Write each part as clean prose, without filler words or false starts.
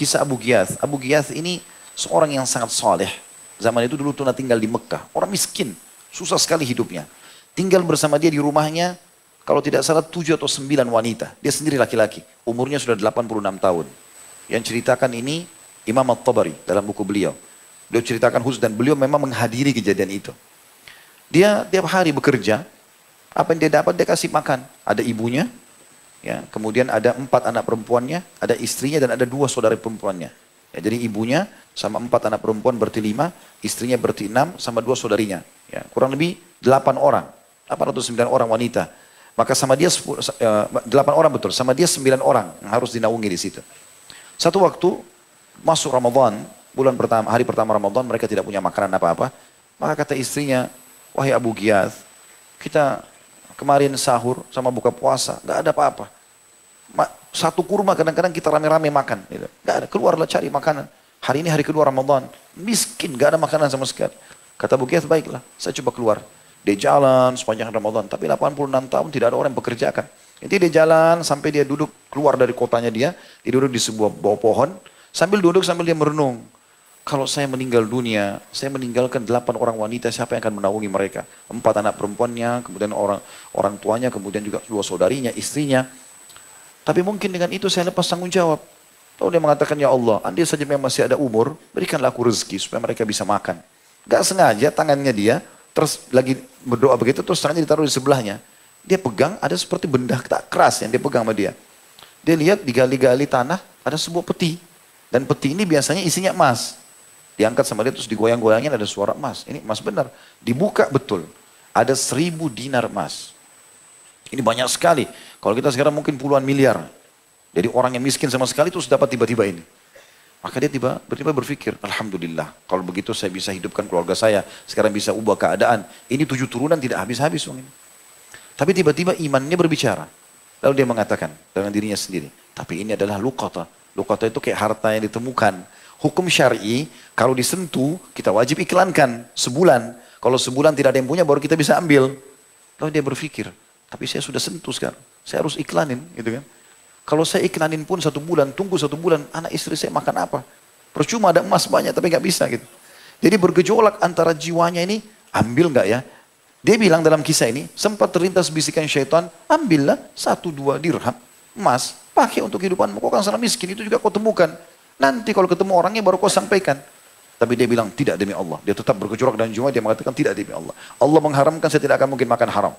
kisah Abu Ghiyath. Abu Ghiyath ini seorang yang sangat soleh. Zaman itu dulu tuh tinggal di Mekah. Orang miskin, susah sekali hidupnya. Tinggal bersama dia di rumahnya, kalau tidak salah 7 atau 9 wanita. Dia sendiri laki-laki, umurnya sudah 86 tahun. Yang ceritakan ini Imam At-Tabari dalam buku beliau. Beliau ceritakan khusus dan beliau memang menghadiri kejadian itu. Dia tiap hari bekerja, apa yang dia dapat dia kasih makan. Ada ibunya, ya, kemudian ada 4 anak perempuannya, ada istrinya dan ada 2 saudara perempuannya. Ya, jadi ibunya sama 4 anak perempuan berarti 5, istrinya berarti 6 sama 2 saudarinya. Ya, kurang lebih 8 orang, 8 atau 9 orang wanita. Maka sama dia 8 orang betul, sama dia 9 orang yang harus dinaungi di situ. Satu waktu masuk Ramadan, bulan pertama, hari pertama Ramadan mereka tidak punya makanan apa-apa. Maka kata istrinya, wahai Abu Ghiyath, kita kemarin sahur sama buka puasa, gak ada apa-apa. Satu kurma kadang-kadang kita rame-rame makan. Gitu. Gak ada, keluarlah cari makanan. Hari ini hari kedua Ramadan, miskin, gak ada makanan sama sekali. Kata Abu Ghiyath, baiklah, saya coba keluar. Dia jalan sepanjang Ramadan, tapi 86 tahun tidak ada orang yang bekerjakan. Jadi dia jalan sampai dia duduk keluar dari kotanya dia duduk di sebuah bawah pohon, sambil duduk sambil dia merenung. Kalau saya meninggal dunia, saya meninggalkan 8 orang wanita, siapa yang akan menaungi mereka? 4 anak perempuannya, kemudian orang tuanya, kemudian juga 2 saudarinya, istrinya. Tapi mungkin dengan itu saya lepas tanggung jawab. Lalu dia mengatakan, ya Allah, andai saja memang masih ada umur, berikanlah aku rezeki supaya mereka bisa makan. Gak sengaja tangannya dia, terus lagi berdoa begitu, terus tangannya ditaruh di sebelahnya. Dia pegang, ada seperti benda tak keras yang dia pegang sama dia. Dia lihat di gali-gali tanah, ada sebuah peti. Dan peti ini biasanya isinya emas. Diangkat sama dia terus digoyang-goyangin ada suara emas. Ini emas benar. Dibuka betul. Ada 1000 dinar emas. Ini banyak sekali. Kalau kita sekarang mungkin puluhan miliar. Jadi orang yang miskin sama sekali terus dapat tiba-tiba ini. Maka dia tiba-tiba berpikir, Alhamdulillah. Kalau begitu saya bisa hidupkan keluarga saya. Sekarang bisa ubah keadaan. Ini 7 turunan tidak habis-habis. Tapi tiba-tiba imannya berbicara. Lalu dia mengatakan dengan dirinya sendiri. Tapi ini adalah luqata. Luqata itu kayak harta yang ditemukan. Hukum syar'i, kalau disentuh, kita wajib iklankan sebulan. Kalau sebulan tidak ada yang punya, baru kita bisa ambil. Lalu dia berpikir, tapi saya sudah sentuh sekarang. Saya harus iklanin, gitu kan. Kalau saya iklanin pun 1 bulan, tunggu 1 bulan, anak istri saya makan apa? Percuma ada emas banyak, tapi nggak bisa gitu. Jadi bergejolak antara jiwanya ini, ambil nggak ya? Dia bilang dalam kisah ini, sempat terlintas bisikan syaitan, ambillah 1-2 dirham emas, pakai untuk kehidupanmu. Kau kan sangat miskin, itu juga kau temukan. Nanti kalau ketemu orangnya baru kau sampaikan. Tapi dia bilang tidak demi Allah. Dia tetap bergejolak dan jiwa dia mengatakan tidak demi Allah. Allah mengharamkan, saya tidak akan mungkin makan haram.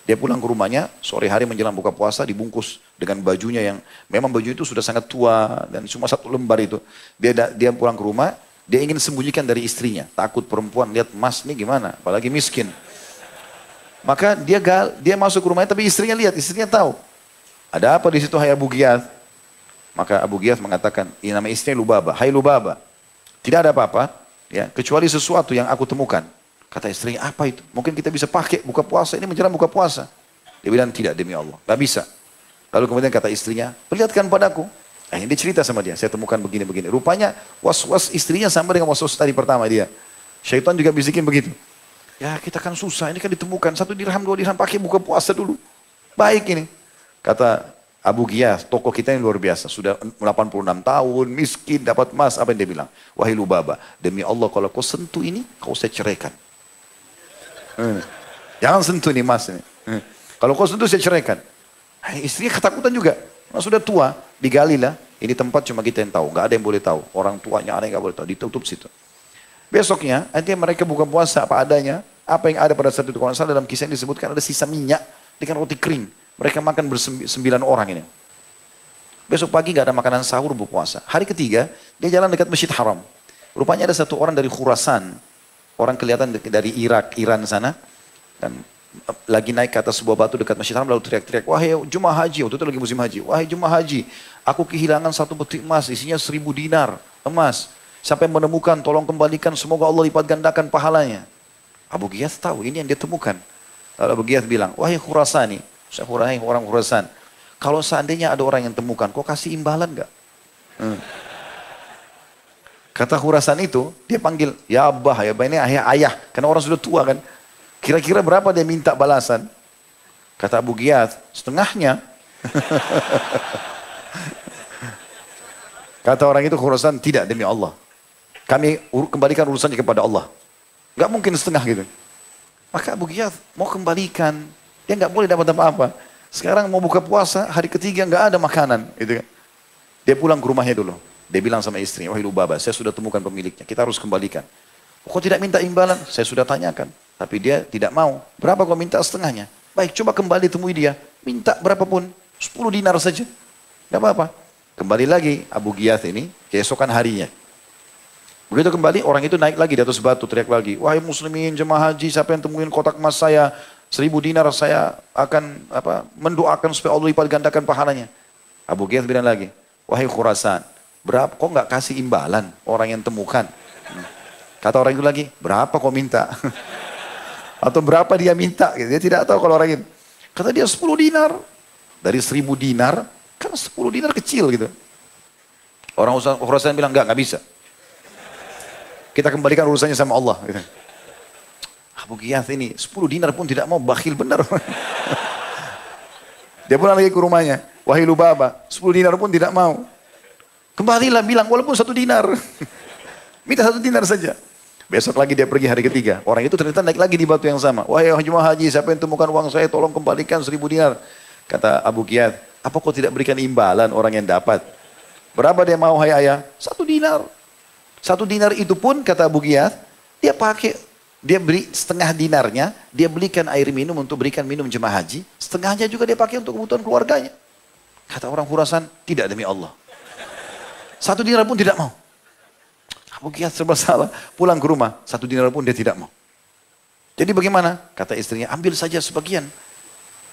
Dia pulang ke rumahnya sore hari menjelang buka puasa dibungkus dengan bajunya yang memang baju itu sudah sangat tua dan cuma 1 lembar itu. Dia pulang ke rumah, dia ingin sembunyikan dari istrinya. Takut perempuan lihat emas nih gimana, apalagi miskin. Maka dia masuk ke rumahnya tapi istrinya lihat, istrinya tahu. Ada apa di situ hai Abu Ghiyath? Maka Abu Ghiyath mengatakan, ini nama istrinya Lubaba. Hai Lubaba, tidak ada apa-apa, ya, kecuali sesuatu yang aku temukan. Kata istrinya, apa itu? Mungkin kita bisa pakai buka puasa, ini menjelang buka puasa. Dia bilang, tidak demi Allah, gak bisa. Lalu kemudian kata istrinya, perlihatkan padaku. Dia cerita sama dia, saya temukan begini-begini. Rupanya was-was istrinya sama dengan was-was tadi pertama dia. Syaitan juga bisikin begitu. Ya kita kan susah, ini kan ditemukan. 1 dirham, 2 dirham, pakai buka puasa dulu. Baik ini. Kata Abu Ghiyath, tokoh kita yang luar biasa. Sudah 86 tahun, miskin, dapat emas. Apa yang dia bilang? Wahai Lubaba, demi Allah kalau kau sentuh ini, kau saya ceraikan. Jangan sentuh ini emas ini. Kalau kau sentuh saya ceraikan. Istrinya ketakutan juga. Sudah tua, digalilah. Ini tempat cuma kita yang tahu. Gak ada yang boleh tahu. Orang tuanya ada yang gak boleh tahu. Ditutup situ. Besoknya, nanti mereka buka puasa apa adanya. Apa yang ada pada saat itu. Kalau salah dalam kisah ini disebutkan ada sisa minyak dengan roti kering. Mereka makan ber9 orang ini. Besok pagi gak ada makanan sahur berpuasa. Hari ketiga, dia jalan dekat Masjid Haram. Rupanya ada 1 orang dari Khurasan. Orang kelihatan dari Iran sana. Dan lagi naik ke atas sebuah batu dekat Masjid Haram lalu teriak-teriak, wahai jemaah haji, waktu itu lagi musim haji. Wahai jemaah haji, aku kehilangan 1 peti emas, isinya 1000 dinar emas. Sampai menemukan, tolong kembalikan, semoga Allah lipat gandakan pahalanya. Abu Ghiyath tahu, ini yang dia temukan. Lalu Abu Ghiyath bilang, wahai Khurasani, saya orang Khurasan. Kalau seandainya ada orang yang temukan, kau kasih imbalan gak? Kata Khurasan itu, dia panggil, ya Abah, ya Abah ini ayah. Karena orang sudah tua kan. Kira-kira berapa dia minta balasan? Kata Abu Ghiyath, setengahnya. Kata orang itu Khurasan, tidak demi Allah. Kami kembalikan urusannya kepada Allah. Nggak mungkin setengah gitu. Maka Abu Ghiyath mau kembalikan, dia nggak boleh dapat apa-apa. Sekarang mau buka puasa, hari ketiga nggak ada makanan, gitu kan. Dia pulang ke rumahnya dulu. Dia bilang sama istrinya, wahai Lubabah, saya sudah temukan pemiliknya, kita harus kembalikan. Kok tidak minta imbalan? Saya sudah tanyakan, tapi dia tidak mau. Berapa kau minta? Setengahnya. Baik, coba kembali temui dia, minta berapapun, 10 dinar saja, nggak apa-apa. Kembali lagi Abu Ghiyath ini keesokan harinya. Begitu kembali, orang itu naik lagi di atas batu, teriak lagi, wahai muslimin jemaah haji, siapa yang temuin kotak emas saya, 1000 dinar saya akan mendoakan supaya Allah lipat gandakan pahalanya. Abu Ghiyath bilang lagi, wahai Khurasan, berapa kok nggak kasih imbalan orang yang temukan? Kata orang itu lagi, berapa kau minta? Atau berapa dia minta? Dia tidak tahu kalau orang itu. Kata dia 10 dinar. Dari 1000 dinar, kan 10 dinar kecil gitu. Orang Khurasan bilang, nggak bisa. Kita kembalikan urusannya sama Allah. Gitu. Abu Ghiyath ini 10 dinar pun tidak mau, bakhil benar. Dia pulang lagi ke rumahnya. Wahai Lubabah, 10 dinar pun tidak mau. Kembalilah bilang, walaupun 1 dinar. Minta 1 dinar saja. Besok lagi dia pergi hari ketiga. Orang itu ternyata naik lagi di batu yang sama. Wahai jemaah haji, siapa yang temukan uang saya, tolong kembalikan 1000 dinar. Kata Abu Ghiyath, apa kau tidak berikan imbalan orang yang dapat? Berapa dia mau, hai ayah? 1 dinar. 1 dinar itu pun, kata Abu Ghiyath, dia pakai, dia beri setengah dinarnya, dia belikan air minum untuk berikan minum jemaah haji, setengahnya juga dia pakai untuk kebutuhan keluarganya. Kata orang Khurasan, tidak demi Allah. 1 dinar pun tidak mau. Abu Ghiyath serba salah, pulang ke rumah, 1 dinar pun dia tidak mau. Jadi bagaimana? Kata istrinya, ambil saja sebagian.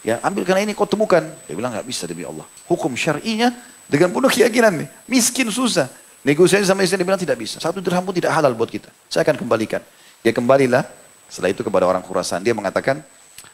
Ya, ambil karena ini kau temukan. Dia bilang, nggak bisa demi Allah. Hukum syar'inya dengan penuh keyakinan nih. Miskin susah. Negosiasi sama istri, dia bilang tidak bisa. 1 dirham pun tidak halal buat kita. Saya akan kembalikan. Dia kembalilah, setelah itu kepada orang Khurasan. Dia mengatakan,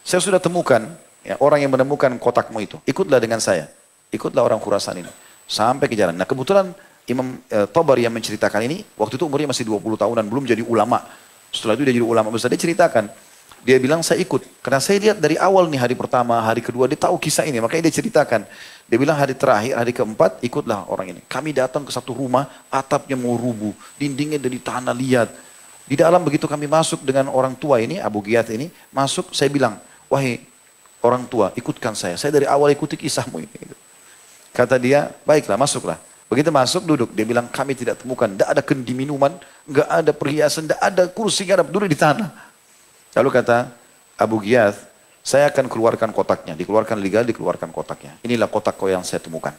saya sudah temukan, ya, orang yang menemukan kotakmu itu. Ikutlah dengan saya. Ikutlah orang Khurasan ini. Sampai ke jalan. Nah kebetulan Imam Tabari yang menceritakan ini, waktu itu umurnya masih 20 tahunan, belum jadi ulama. Setelah itu dia jadi ulama besar. Dia ceritakan. Dia bilang, saya ikut. Karena saya lihat dari awal nih, hari pertama, hari kedua, dia tahu kisah ini. Makanya dia ceritakan. Dia bilang hari terakhir, hari keempat, ikutlah orang ini. Kami datang ke satu rumah, atapnya mau rubuh. Dindingnya dari tanah liat. Di dalam begitu kami masuk dengan orang tua ini, Abu Ghiyath ini, masuk, saya bilang, wahai orang tua, ikutkan saya. Saya dari awal ikuti kisahmu ini. Kata dia, baiklah, masuklah. Begitu masuk, duduk. Dia bilang, kami tidak temukan. Tidak ada kendi minuman, nggak ada perhiasan, tidak ada kursi, nggak ada, duduk di tanah. Lalu kata Abu Ghiyath, saya akan keluarkan kotaknya. Dikeluarkan legal, dikeluarkan kotaknya. Inilah kotak kau yang saya temukan.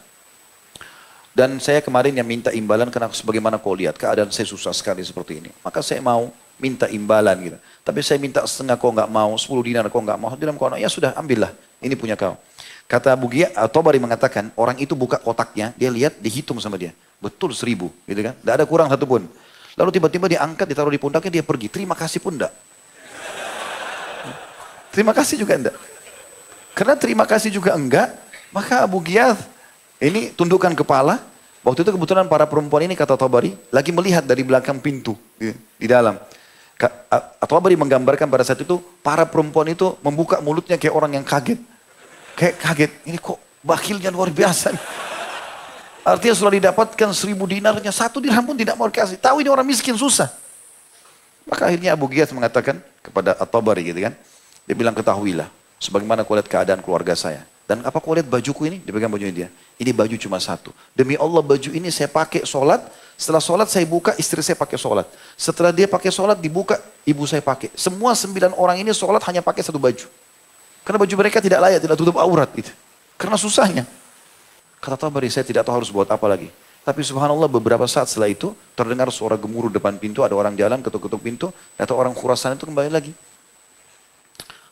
Dan saya kemarin yang minta imbalan karena sebagaimana kau lihat, keadaan saya susah sekali seperti ini. Maka saya mau minta imbalan gitu. Tapi saya minta setengah, kau nggak mau, 10 dinar kau nggak mau. Dinar kau, ya sudah ambillah, ini punya kau. Kata Abu Ghiyath, Tabari mengatakan, orang itu buka kotaknya, dia lihat, dihitung sama dia. Betul 1000, gitu kan. Tidak ada kurang satu pun. Lalu tiba-tiba dia angkat, ditaruh di pundaknya, dia pergi. Terima kasih pun enggak. Terima kasih juga enggak. Karena terima kasih juga enggak, maka Abu Ghiyath ini tundukkan kepala. Waktu itu kebetulan para perempuan ini, kata Tabari, lagi melihat dari belakang pintu di dalam. Tabari menggambarkan pada saat itu, para perempuan itu membuka mulutnya kayak orang yang kaget. Kayak kaget, ini kok bakhilnya luar biasa. Artinya sudah didapatkan 1000 dinarnya, 1 dirham pun tidak mau dikasih. Tahu ini orang miskin, susah. Maka akhirnya Abu Ghiyath mengatakan kepada At-Tabari gitu kan. Dia bilang, ketahuilah, sebagaimana kau lihat keadaan keluarga saya. Dan apa kau lihat bajuku ini? Dia pegang bajunya dia. Ini baju cuma 1. Demi Allah baju ini saya pakai sholat. Setelah sholat saya buka, istri saya pakai sholat. Setelah dia pakai sholat, dibuka, ibu saya pakai. Semua 9 orang ini sholat hanya pakai 1 baju. Karena baju mereka tidak layak, tidak tutup aurat. Gitu. Karena susahnya. Kata Tabari, saya tidak tahu harus buat apa lagi. Tapi subhanallah beberapa saat setelah itu, terdengar suara gemuruh depan pintu, ada orang jalan, ketuk-ketuk pintu. Kata orang Khurasan itu kembali lagi.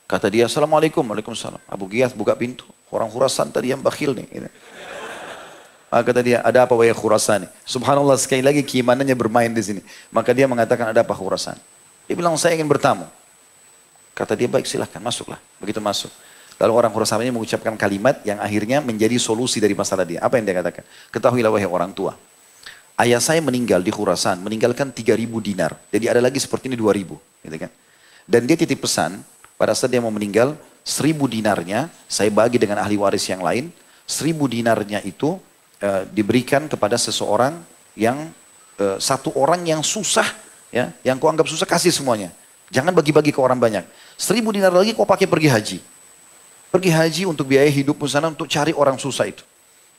Kata dia, Assalamualaikum. Waalaikumsalam. Abu Ghiyath buka pintu. Orang Khurasan tadi yang bakhil nih. Gitu. Maka kata dia, ada apa wahai Khurasan? Subhanallah sekali lagi keimanannya bermain di sini. Maka dia mengatakan, ada apa Khurasan? Dia bilang, saya ingin bertamu. Kata dia, baik silahkan masuklah. Begitu masuk. Lalu orang Khurasan ini mengucapkan kalimat yang akhirnya menjadi solusi dari masalah dia. Apa yang dia katakan? Ketahuilah wahai orang tua. Ayah saya meninggal di Khurasan, meninggalkan 3.000 dinar. Jadi ada lagi seperti ini 2.000. Gitu kan? Dan dia titip pesan, pada saat dia mau meninggal, 1000 dinarnya saya bagi dengan ahli waris yang lain. 1000 dinarnya itu diberikan kepada seseorang yang satu orang yang susah, ya, yang kau anggap susah kasih semuanya. Jangan bagi-bagi ke orang banyak. 1.000 dinar lagi kau pakai pergi haji. Pergi haji untuk biaya hidupmu sana untuk cari orang susah itu.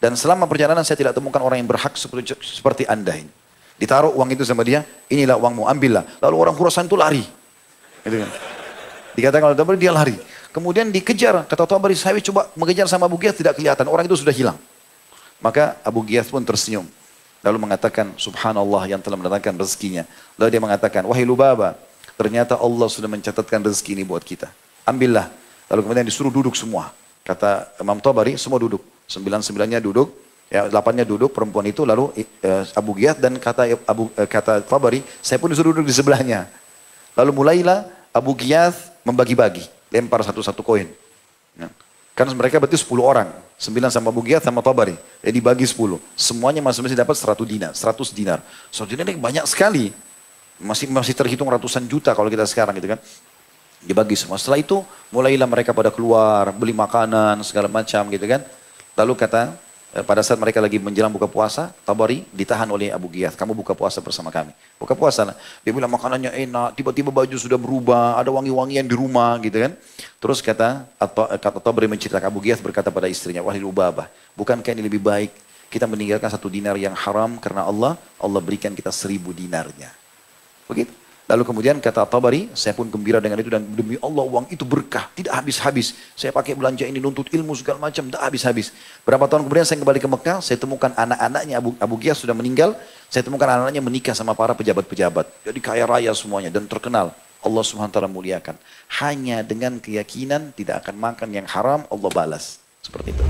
Dan selama perjalanan saya tidak temukan orang yang berhak seperti anda ini. Ditaruh uang itu sama dia, inilah uangmu, ambillah. Lalu orang Khurasan itu lari. Gitu kan. Dikatakan oleh Tabari, dia lari. Kemudian dikejar, kata Tabari, saya coba mengejar sama Abu Ghiyath, tidak kelihatan, orang itu sudah hilang. Maka Abu Ghiyath pun tersenyum. Lalu mengatakan, subhanallah yang telah mendatangkan rezekinya. Lalu dia mengatakan, wahai Lubaba, ternyata Allah sudah mencatatkan rezeki ini buat kita. Ambillah. Lalu kemudian disuruh duduk semua. Kata Imam Tabari, semua duduk. 9-9-nya duduk, ya 8-nya duduk, perempuan itu, lalu Abu Ghiyath dan kata Tabari, saya pun disuruh duduk di sebelahnya. Lalu mulailah Abu Ghiyath membagi-bagi, lempar satu-satu koin. Ya. Kan mereka berarti 10 orang, 9 sama Abu Ghiyath sama Tabari, jadi dibagi 10. Semuanya masing-masing dapat 100 dinar. 100 dinar ini banyak sekali, masih terhitung ratusan juta kalau kita sekarang gitu kan. Dibagi semua. Setelah itu mulailah mereka pada keluar, beli makanan segala macam gitu kan. Lalu kata, pada saat mereka lagi menjelang buka puasa, Tabari ditahan oleh Abu Ghiyath. Kamu buka puasa bersama kami. Buka puasa lah. Dia bilang makanannya enak, tiba-tiba baju sudah berubah, ada wangi-wangian di rumah gitu kan. Terus kata Tabari menceritakan, Abu Ghiyath berkata pada istrinya, wahai Lubabah, bukankah ini lebih baik kita meninggalkan 1 dinar yang haram karena Allah berikan kita 1.000 dinarnya. Begitu. Lalu kemudian kata Tabari, saya pun gembira dengan itu dan demi Allah uang itu berkah, tidak habis-habis. Saya pakai belanja ini nuntut ilmu segala macam, tidak habis-habis. Berapa tahun kemudian saya kembali ke Mekah, saya temukan anak-anaknya Abu Ghiyath sudah meninggal, saya temukan anak-anaknya menikah sama para pejabat-pejabat. Jadi kaya raya semuanya dan terkenal. Allah SWT muliakan. Hanya dengan keyakinan tidak akan makan yang haram, Allah balas. Seperti itu.